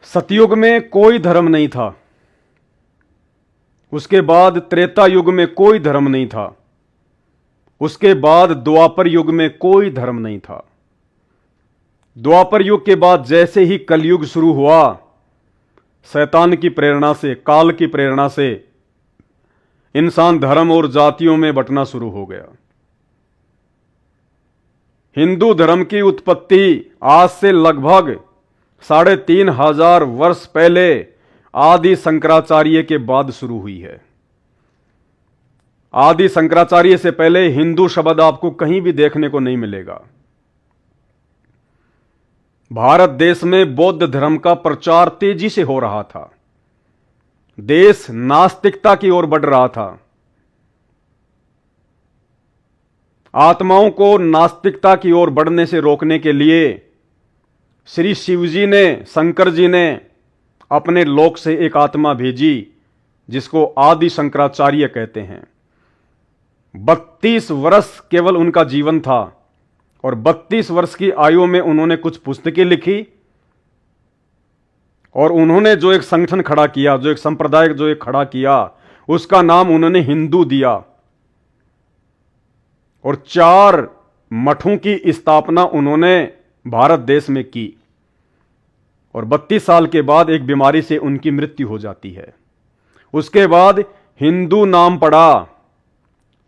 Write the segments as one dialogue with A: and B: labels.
A: सतयुग में कोई धर्म नहीं था। उसके बाद त्रेता युग में कोई धर्म नहीं था। उसके बाद द्वापर युग में कोई धर्म नहीं था। द्वापर युग के बाद जैसे ही कलयुग शुरू हुआ, शैतान की प्रेरणा से, काल की प्रेरणा से इंसान धर्म और जातियों में बंटना शुरू हो गया। हिंदू धर्म की उत्पत्ति आज से लगभग 3500 वर्ष पहले आदि शंकराचार्य के बाद शुरू हुई है। आदि शंकराचार्य से पहले हिंदू शब्द आपको कहीं भी देखने को नहीं मिलेगा। भारत देश में बौद्ध धर्म का प्रचार तेजी से हो रहा था। देश नास्तिकता की ओर बढ़ रहा था। आत्माओं को नास्तिकता की ओर बढ़ने से रोकने के लिए श्री शिवजी ने, शंकर जी ने अपने लोक से एक आत्मा भेजी जिसको आदि शंकराचार्य कहते हैं। 32 वर्ष केवल उनका जीवन था और 32 वर्ष की आयु में उन्होंने कुछ पुस्तकें लिखी और उन्होंने जो एक संगठन खड़ा किया, जो एक संप्रदाय जो एक खड़ा किया, उसका नाम उन्होंने हिंदू दिया और 4 मठों की स्थापना उन्होंने भारत देश में की। और 32 साल के बाद एक बीमारी से उनकी मृत्यु हो जाती है। उसके बाद हिंदू नाम पड़ा।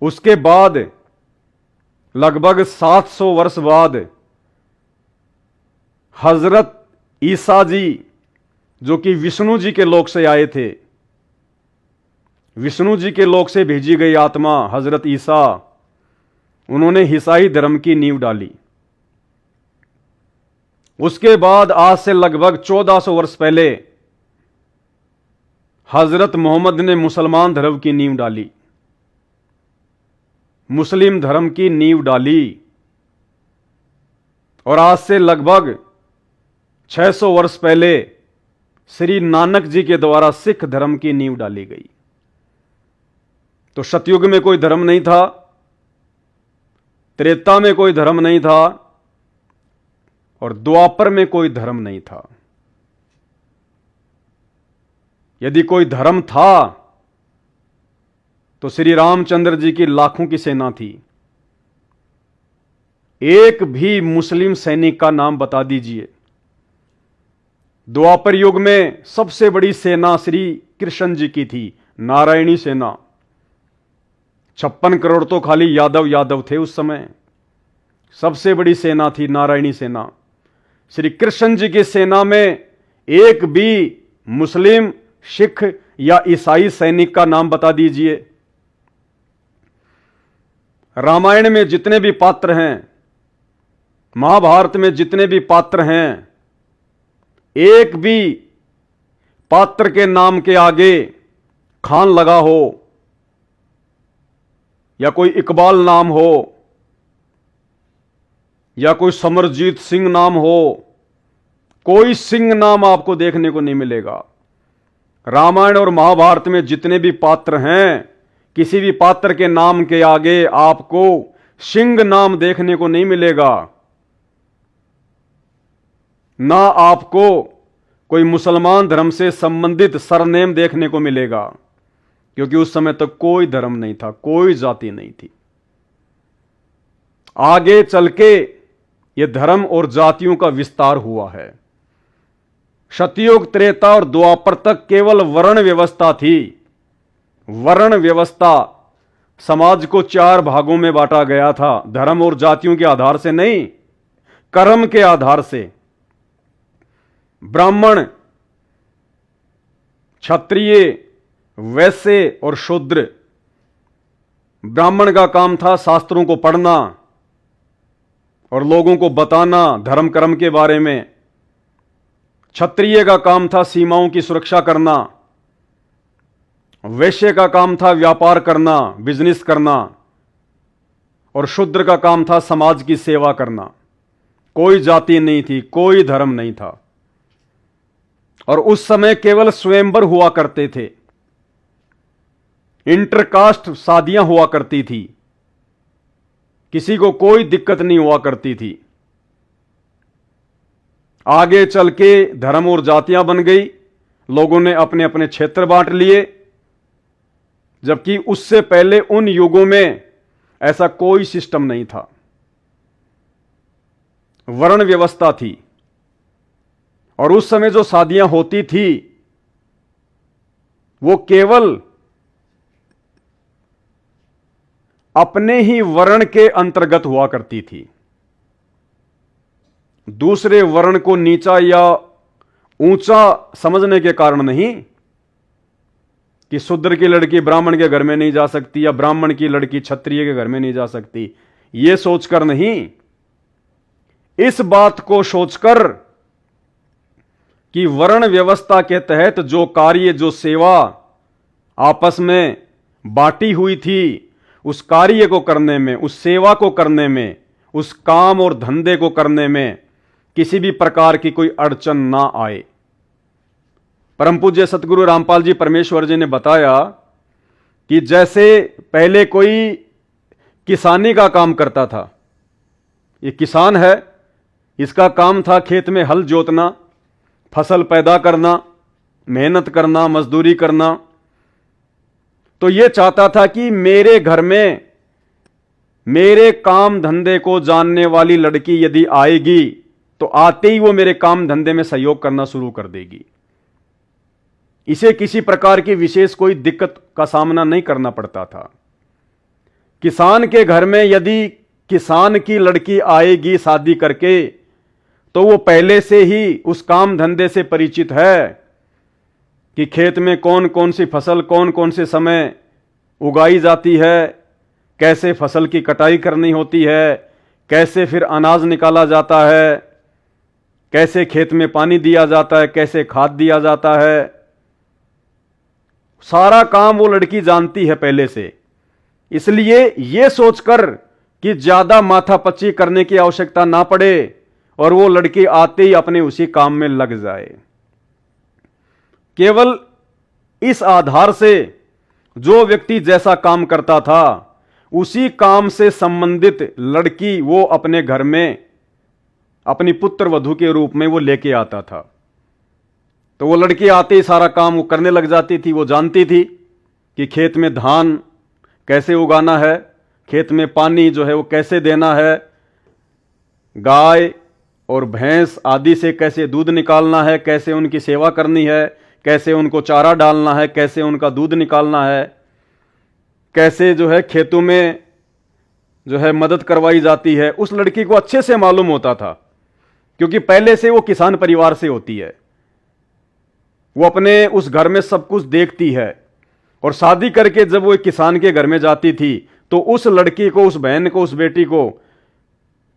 A: उसके बाद लगभग 700 वर्ष बाद हजरत ईसा जी, जो कि विष्णु जी के लोक से आए थे, विष्णु जी के लोक से भेजी गई आत्मा हजरत ईसा, उन्होंने ईसाई धर्म की नींव डाली। उसके बाद आज से लगभग 1400 वर्ष पहले हजरत मोहम्मद ने मुसलमान धर्म की नींव डाली, मुस्लिम धर्म की नींव डाली। और आज से लगभग 600 वर्ष पहले श्री नानक जी के द्वारा सिख धर्म की नींव डाली गई। तो सतयुग में कोई धर्म नहीं था, त्रेता में कोई धर्म नहीं था और द्वापर में कोई धर्म नहीं था। यदि कोई धर्म था तो श्री रामचंद्र जी की लाखों की सेना थी। एक भी मुस्लिम सैनिक का नाम बता दीजिए। द्वापर युग में सबसे बड़ी सेना श्री कृष्ण जी की थी, नारायणी सेना। 56 करोड़ तो खाली यादव थे उस समय। सबसे बड़ी सेना थी नारायणी सेना। श्री कृष्ण जी की सेना में एक भी मुस्लिम, सिख या ईसाई सैनिक का नाम बता दीजिए। रामायण में जितने भी पात्र हैं, महाभारत में जितने भी पात्र हैं, एक भी पात्र के नाम के आगे खान लगा हो या कोई इकबाल नाम हो या कोई समरजीत सिंह नाम हो, कोई सिंह नाम आपको देखने को नहीं मिलेगा। रामायण और महाभारत में जितने भी पात्र हैं, किसी भी पात्र के नाम के आगे आपको सिंह नाम देखने को नहीं मिलेगा। ना आपको कोई मुसलमान धर्म से संबंधित सरनेम देखने को मिलेगा, क्योंकि उस समय तक कोई धर्म नहीं था, कोई जाति नहीं थी। आगे चल के यह धर्म और जातियों का विस्तार हुआ है। सतयुग, त्रेता और द्वापर तक केवल वर्ण व्यवस्था थी। वर्ण व्यवस्था, समाज को 4 भागों में बांटा गया था, धर्म और जातियों के आधार से नहीं, कर्म के आधार से। ब्राह्मण, क्षत्रिय, वैश्य और शूद्र। ब्राह्मण का काम था शास्त्रों को पढ़ना और लोगों को बताना धर्म कर्म के बारे में। क्षत्रिय का काम था सीमाओं की सुरक्षा करना। वैश्य का काम था व्यापार करना, बिजनेस करना। और शूद्र का काम था समाज की सेवा करना। कोई जाति नहीं थी, कोई धर्म नहीं था। और उस समय केवल स्वयंवर हुआ करते थे। इंटरकास्ट शादियां हुआ करती थी, किसी को कोई दिक्कत नहीं हुआ करती थी। आगे चल के धर्म और जातियां बन गई, लोगों ने अपने अपने क्षेत्र बांट लिए, जबकि उससे पहले उन युगों में ऐसा कोई सिस्टम नहीं था। वर्ण व्यवस्था थी, और उस समय जो शादियां होती थी वो केवल अपने ही वर्ण के अंतर्गत हुआ करती थी, दूसरे वर्ण को नीचा या ऊंचा समझने के कारण नहीं कि शूद्र की लड़की ब्राह्मण के घर में नहीं जा सकती या ब्राह्मण की लड़की क्षत्रिय के घर में नहीं जा सकती, यह सोचकर नहीं, इस बात को सोचकर कि वर्ण व्यवस्था के तहत जो कार्य, जो सेवा आपस में बांटी हुई थी, उस कार्य को करने में, उस सेवा को करने में, उस काम और धंधे को करने में किसी भी प्रकार की कोई अड़चन ना आए। परम पूज्य सतगुरु रामपाल जी परमेश्वर जी ने बताया कि जैसे पहले कोई किसानी का काम करता था, ये किसान है, इसका काम था खेत में हल जोतना, फसल पैदा करना, मेहनत करना, मजदूरी करना, तो यह चाहता था कि मेरे घर में मेरे काम धंधे को जानने वाली लड़की यदि आएगी तो आते ही वो मेरे काम धंधे में सहयोग करना शुरू कर देगी। इसे किसी प्रकार की विशेष कोई दिक्कत का सामना नहीं करना पड़ता था। किसान के घर में यदि किसान की लड़की आएगी शादी करके, तो वो पहले से ही उस काम धंधे से परिचित है कि खेत में कौन कौन सी फसल कौन कौन से समय उगाई जाती है, कैसे फसल की कटाई करनी होती है, कैसे फिर अनाज निकाला जाता है, कैसे खेत में पानी दिया जाता है, कैसे खाद दिया जाता है, सारा काम वो लड़की जानती है पहले से। इसलिए यह सोचकर कि ज्यादा माथापच्ची करने की आवश्यकता ना पड़े और वो लड़की आते ही अपने उसी काम में लग जाए, केवल इस आधार से जो व्यक्ति जैसा काम करता था उसी काम से संबंधित लड़की वो अपने घर में अपनी पुत्र वधू के रूप में वो लेके आता था। तो वो लड़की आते ही सारा काम वो करने लग जाती थी। वो जानती थी कि खेत में धान कैसे उगाना है, खेत में पानी जो है वो कैसे देना है, गाय और भैंस आदि से कैसे दूध निकालना है, कैसे उनकी सेवा करनी है, कैसे उनको चारा डालना है, कैसे उनका दूध निकालना है, कैसे जो है खेतों में जो है मदद करवाई जाती है, उस लड़की को अच्छे से मालूम होता था, क्योंकि पहले से वो किसान परिवार से होती है। वो अपने उस घर में सब कुछ देखती है, और शादी करके जब वो एक किसान के घर में जाती थी तो उस लड़की को, उस बहन को, उस बेटी को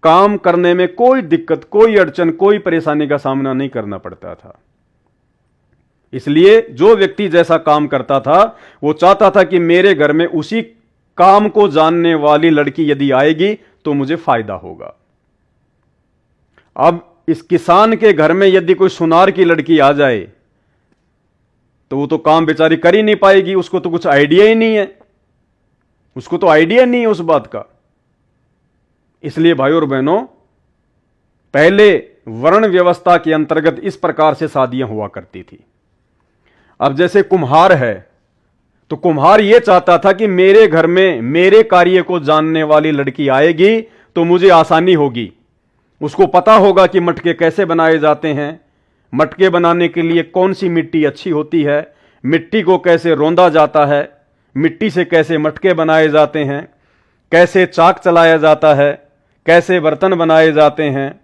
A: काम करने में कोई दिक्कत, कोई अड़चन, कोई परेशानी का सामना नहीं करना पड़ता था। इसलिए जो व्यक्ति जैसा काम करता था वो चाहता था कि मेरे घर में उसी काम को जानने वाली लड़की यदि आएगी तो मुझे फायदा होगा। अब इस किसान के घर में यदि कोई सुनार की लड़की आ जाए तो वो तो काम बेचारी कर ही नहीं पाएगी, उसको तो कुछ आइडिया ही नहीं है, उसको तो आइडिया नहीं है उस बात का। इसलिए भाइयों और बहनों, पहले वर्ण व्यवस्था के अंतर्गत इस प्रकार से शादियां हुआ करती थी। अब जैसे कुम्हार है, तो कुम्हार यह चाहता था कि मेरे घर में मेरे कार्य को जानने वाली लड़की आएगी तो मुझे आसानी होगी, उसको पता होगा कि मटके कैसे बनाए जाते हैं, मटके बनाने के लिए कौन सी मिट्टी अच्छी होती है, मिट्टी को कैसे रौंदा जाता है, मिट्टी से कैसे मटके बनाए जाते हैं, कैसे चाक चलाया जाता है, कैसे बर्तन बनाए जाते हैं,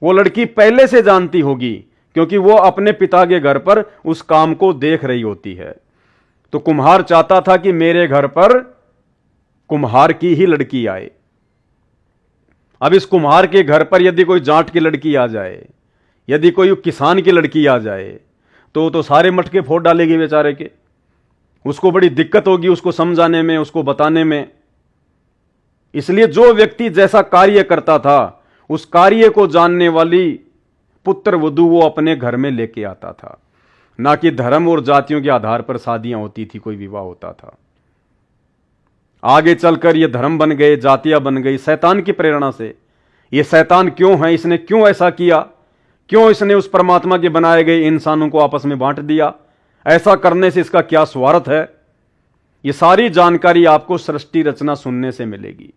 A: वो लड़की पहले से जानती होगी, क्योंकि वो अपने पिता के घर पर उस काम को देख रही होती है। तो कुम्हार चाहता था कि मेरे घर पर कुम्हार की ही लड़की आए। अब इस कुम्हार के घर पर यदि कोई जाट की लड़की आ जाए, यदि कोई किसान की लड़की आ जाए, तो सारे मटके फोड़ डालेगी बेचारे के, उसको बड़ी दिक्कत होगी उसको समझाने में, उसको बताने में। इसलिए जो व्यक्ति जैसा कार्य करता था उस कार्य को जानने वाली पुत्र वधू वो अपने घर में लेके आता था, ना कि धर्म और जातियों के आधार पर शादियां होती थी, कोई विवाह होता था। आगे चलकर ये धर्म बन गए, जातियां बन गई, शैतान की प्रेरणा से। ये शैतान क्यों है, इसने क्यों ऐसा किया क्यों इसने उस परमात्मा के बनाए गए इंसानों को आपस में बांट दिया? ऐसा करने से इसका क्या स्वार्थ है? ये सारी जानकारी आपको सृष्टि रचना सुनने से मिलेगी।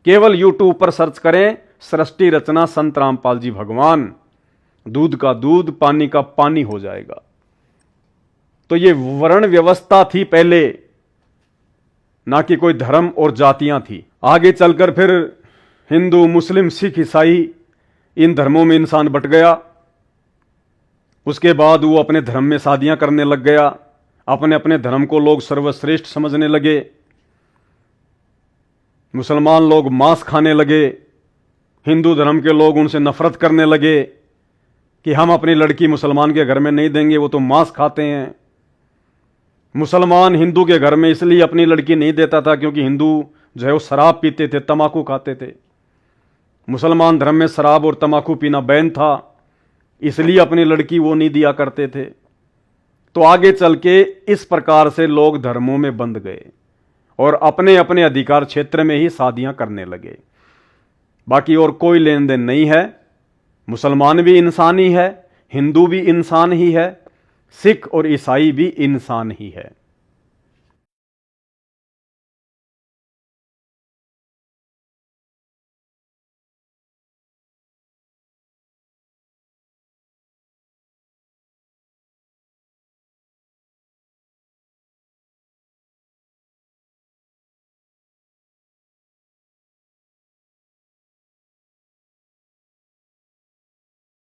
A: केवल यूट्यूब पर सर्च करें सृष्टि रचना संत रामपाल जी भगवान, दूध का दूध पानी का पानी हो जाएगा। तो ये वर्ण व्यवस्था थी पहले, ना कि कोई धर्म और जातियां थी। आगे चलकर फिर हिंदू, मुस्लिम, सिख, ईसाई, इन धर्मों में इंसान बट गया। उसके बाद वो अपने धर्म में शादियां करने लग गया, अपने अपने धर्म को लोग सर्वश्रेष्ठ समझने लगे। मुसलमान लोग मांस खाने लगे, हिंदू धर्म के लोग उनसे नफरत करने लगे कि हम अपनी लड़की मुसलमान के घर में नहीं देंगे, वो तो मांस खाते हैं। मुसलमान हिंदू के घर में इसलिए अपनी लड़की नहीं देता था क्योंकि हिंदू जो है वो शराब पीते थे, तंबाकू खाते थे। मुसलमान धर्म में शराब और तंबाकू पीना बैन था, इसलिए अपनी लड़की वो नहीं दिया करते थे। तो आगे चल के इस प्रकार से लोग धर्मों में बंध गए और अपने अपने अधिकार क्षेत्र में ही शादियां करने लगे। बाकी और कोई लेन देन नहीं है। मुसलमान भी इंसान ही है, हिंदू भी इंसान ही है, सिख और ईसाई भी इंसान ही है।